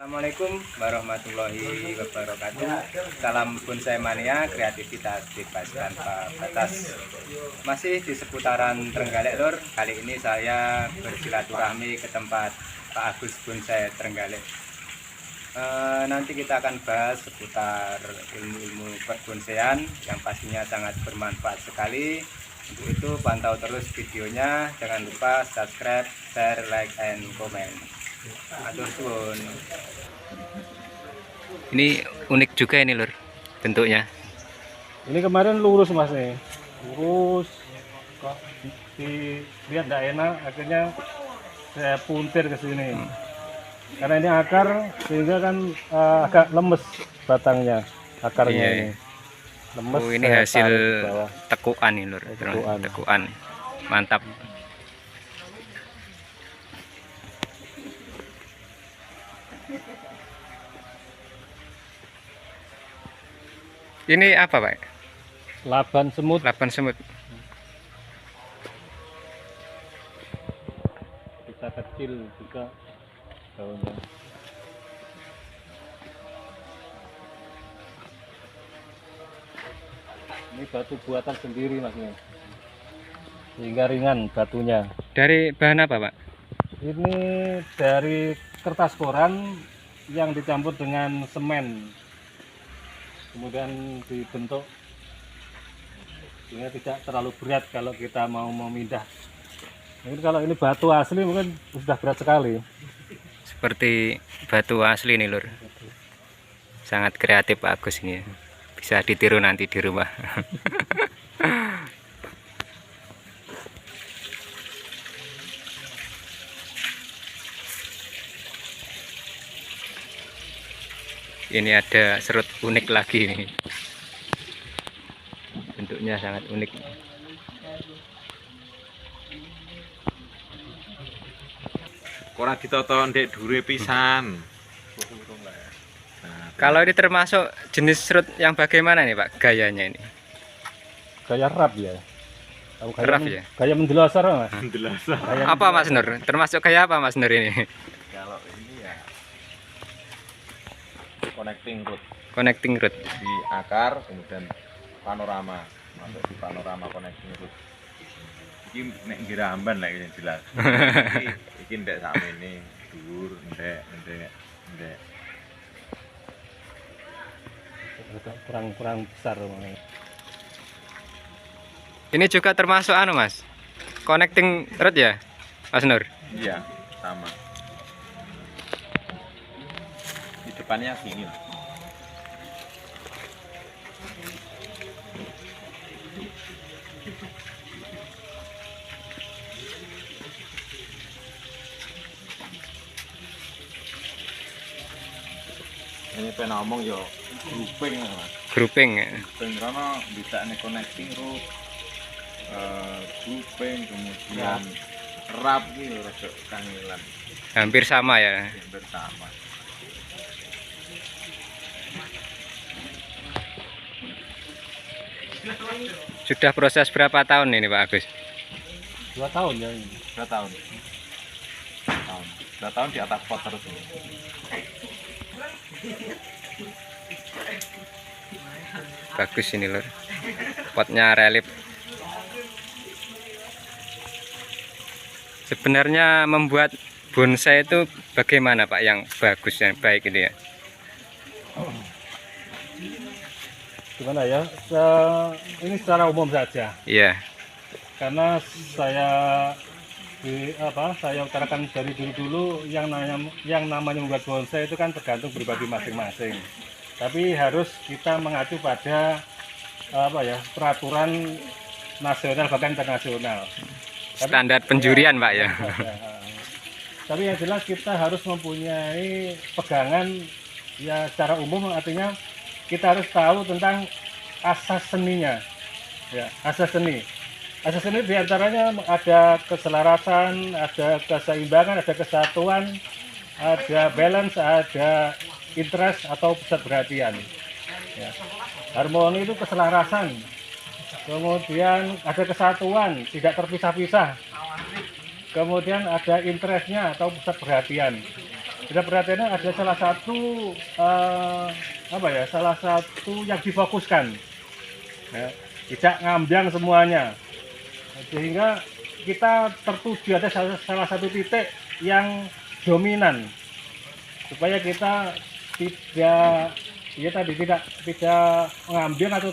Assalamualaikum warahmatullahi wabarakatuh. Salam bonsai mania, kreativitas bebas tanpa batas. Masih di seputaran Trenggalek Lur. Kali ini saya bersilaturahmi ke tempat Pak Agus Bonsai Trenggalek. Nanti kita akan bahas seputar ilmu-ilmu perbonsaian yang pastinya sangat bermanfaat sekali. Untuk itu pantau terus videonya. Jangan lupa subscribe, share, like, and comment. Atur suwun. Ini unik juga ini Lur bentuknya. Ini kemarin lurus mas nih, lurus kok lihat tidak enak, akhirnya saya puntir ke sini. Karena ini akar sehingga kan agak lemes batangnya, akarnya Iya. ini lemes. Ini hasil tekuan nih Lur. Tekuan. Mantap. Ini apa Pak? Laban semut. Laban semut. Bisa kecil juga daunnya. Ini batu buatan sendiri mas nih, sehingga ringan batunya. Dari bahan apa Pak? Ini dari kertas koran yang dicampur dengan semen, kemudian dibentuk sehingga tidak terlalu berat kalau kita mau memindah. Mungkin kalau ini batu asli mungkin sudah berat sekali. Seperti batu asli nih Lur. Sangat kreatif Pak Agus ini. Bisa ditiru nanti di rumah. Ini ada serut unik lagi nih. Bentuknya sangat unik. Ora ditata ndek dhure pisan. Kalau ini termasuk jenis serut yang bagaimana nih Pak gayanya ini? Gaya rap ya. Tahu gaya Rap ya? Gaya mendelosar mas. Mendelasa. Apa Mas Nur? Termasuk gaya apa Mas Nur ini? Kalau ini ya connecting root Connecting root. di akar, kemudian panorama, masuk di panorama connecting root. Iki nek ngiramban lah yang jelas. Iki ndek sakmene dhuwur, ndek. Kurang besar mas. Ini juga termasuk anu Mas. Connecting root ya, Mas Nur? Iya, sama. Di depannya sini lah. Ini pengen ngomong yo grouping lah. Grouping. Grouping karena bisa nih connecting root, grouping kemudian rap gitu rada kangelan Hampir sama ya. bersama. Sudah proses berapa tahun ini Pak Agus? 2 tahun ya ini. 2 tahun. 2 tahun di atas pot terus ini. Bagus ini Lur. Potnya relief. Sebenarnya membuat bonsai itu bagaimana Pak yang bagus yang baik ini ya? Gimana ya? Ini secara umum saja. Iya. Karena saya saya utarakan dari dulu yang namanya membuat bonsai itu kan tergantung pribadi masing-masing. Tapi harus kita mengacu pada peraturan nasional bahkan internasional. Standar penjurian Pak ya. Tapi yang jelas kita harus mempunyai pegangan ya secara umum, artinya kita harus tahu tentang asas seninya. Ya, asas seni. Asas seni diantaranya ada keselarasan, ada keseimbangan, ada kesatuan, ada balance, ada interest atau pusat perhatian. Ya. Harmoni itu keselarasan. Kemudian ada kesatuan, tidak terpisah-pisah. Kemudian ada interestnya atau pusat perhatian. tidak perhatiannya ada salah satu salah satu yang difokuskan, ya, tidak ngambang semuanya, sehingga kita tertuju ada salah satu titik yang dominan, supaya kita tidak tidak ngambang atau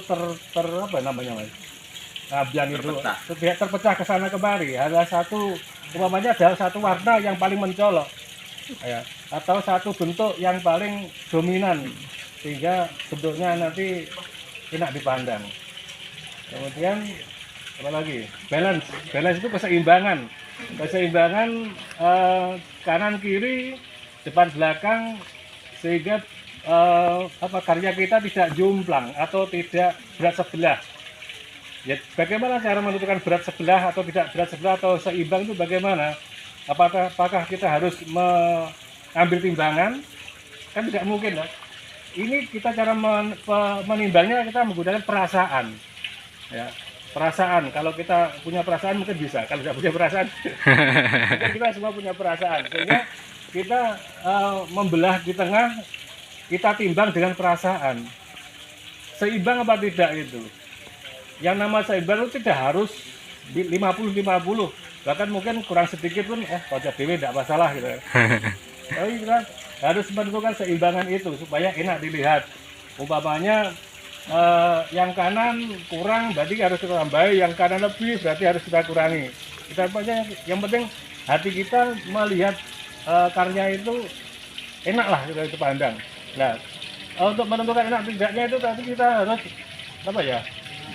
apa namanya mas, ngambang itu tidak terpecah ke sana kemari. Ada satu, umpamanya ada satu warna yang paling mencolok, ya, atau satu bentuk yang paling dominan, sehingga bentuknya nanti enak dipandang. Kemudian apa lagi? Balance itu keseimbangan kanan kiri, depan belakang, sehingga karya kita tidak jomplang atau tidak berat sebelah. Ya, bagaimana cara menentukan berat sebelah atau tidak berat sebelah atau seimbang itu bagaimana? Apakah kita harus mengambil timbangan? Kan tidak mungkin, lah. Ini kita cara menimbangnya kita menggunakan perasaan. Ya, perasaan. Kalau kita punya perasaan mungkin bisa. Kalau tidak punya perasaan, kita semua punya perasaan. Sehingga kita membelah di tengah, kita timbang dengan perasaan. Seimbang apa tidak itu? Yang nama seimbang itu tidak harus 50-50, bahkan mungkin kurang sedikit pun kocok dewe tidak masalah gitu. Tapi kita harus menentukan seimbangan itu supaya enak dilihat. Umpamanya yang kanan kurang berarti harus kita tambahi, yang kanan lebih berarti harus kita kurangi. Kita yang penting hati kita melihat karya itu enak lah kita dipandang. Nah, untuk menentukan enak tidaknya itu tadi kita harus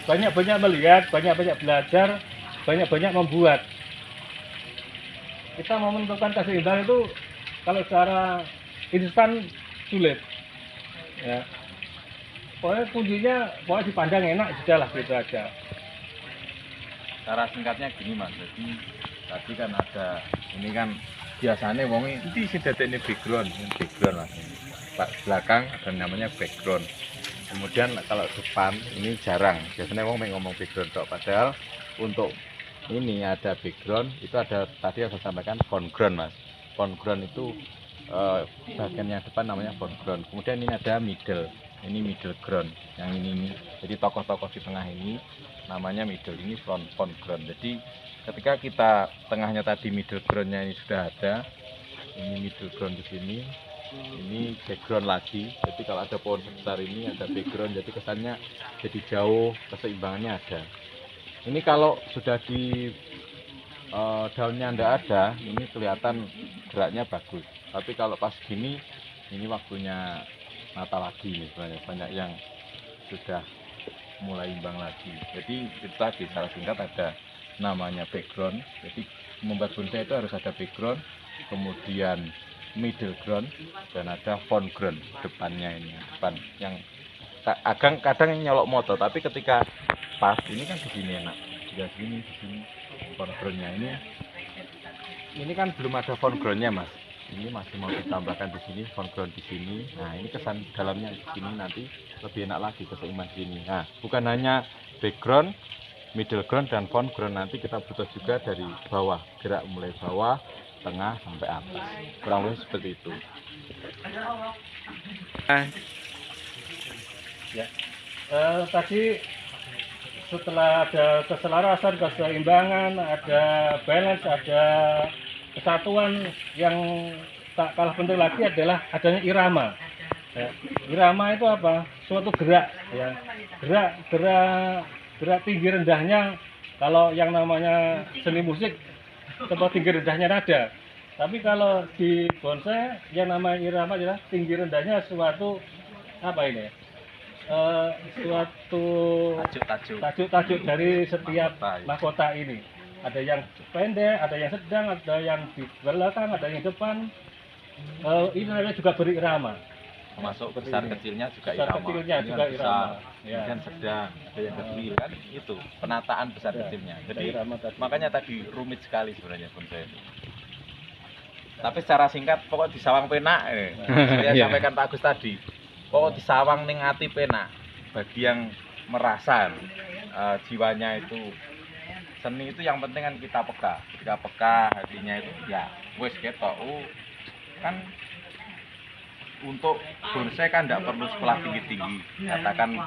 banyak-banyak melihat, banyak-banyak belajar, banyak-banyak membuat. Kita mau menentukan keseimbangan itu kalau secara instan sulit, ya. Pokoknya kuncinya dipandang enak sudah lah, gitu aja. Cara singkatnya gini mas, jadi tadi kan ada ini kan biasanya wongi ini sih ini background mas. Belakang ada namanya background. Kemudian kalau depan ini jarang, biasanya ngomong background tok. Padahal untuk ini ada background, itu ada tadi yang saya sampaikan foreground mas. Foreground itu bagian yang depan namanya foreground. Kemudian ini ada middle, ini middle ground, yang ini. Jadi tokoh-tokoh di tengah ini namanya middle, ini foreground. Jadi ketika kita tengahnya tadi middle groundnya ini sudah ada, ini middle ground di sini. Ini background lagi, jadi kalau ada pohon sebesar ini ada background, jadi kesannya jadi jauh, keseimbangannya ada. Ini kalau sudah di daunnya tidak ada, ini kelihatan geraknya bagus. Tapi kalau pas gini, ini waktunya mata lagi nih, banyak yang sudah mulai imbang lagi. Jadi kita di secara singkat ada namanya background. Jadi membuat bonsai itu harus ada background, kemudian middle ground, dan ada foreground depannya, ini depan yang kadang nyolok moto, tapi ketika pas ini kan di sini enak, di sini foregroundnya ini kan belum ada foregroundnya mas, ini masih mau ditambahkan di sini foreground di sini. Nah ini kesan dalamnya di sini nanti lebih enak lagi, keseimbangan sini. Nah bukan hanya background, middle ground dan foreground, nanti kita butuh juga dari bawah, gerak mulai bawah, tengah sampai atas, kurang lebih seperti itu. Ya, tadi setelah ada keselarasan, keseimbangan, ada balance, ada kesatuan, yang tak kalah penting lagi adalah adanya irama. Ya, irama itu apa? Suatu gerak, ya, gerak tinggi rendahnya. Kalau yang namanya seni musik, tempat tinggi rendahnya nada. Tapi kalau di bonsai yang namanya irama adalah tinggi rendahnya suatu suatu tajuk dari setiap mahkota ini. Ada yang pendek, ada yang sedang, ada yang di belakang, ada yang depan. Ini namanya juga berirama. Termasuk besar kecilnya juga besar irama. Kecilnya juga besar, irama. Ya. Dan sedang, ada yang kecil kan itu penataan besar kecilnya. Jadi makanya tadi rumit sekali sebenarnya bonsai itu. Tapi secara singkat pokok disawang penak saya sampaikan Pak Agus tadi. Pokok disawang ning ati penak. Bagi yang merasa jiwanya itu seni itu yang penting kan kita peka. Ketika peka hatinya itu ya wis ketok kan untuk bonsai kan tidak perlu sekolah tinggi-tinggi, katakan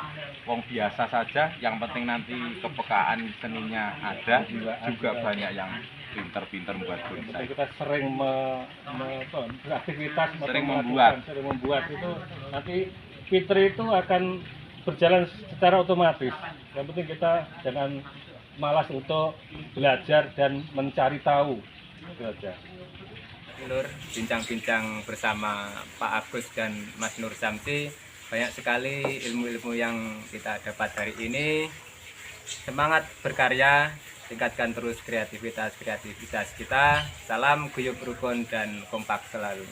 wong biasa saja, yang penting nanti kepekaan seninya ada, juga banyak yang pinter-pinter membuat bonsai. Kita sering beraktivitas, Sering sering membuat itu nanti fitri itu akan berjalan secara otomatis. Yang penting kita jangan malas untuk belajar dan mencari tahu. Itu aja. Nur, bincang-bincang bersama Pak Agus dan Mas Nur Samsi, banyak sekali ilmu-ilmu yang kita dapat hari ini. Semangat berkarya, tingkatkan terus kreativitas kita. Salam guyub rukun dan kompak selalu.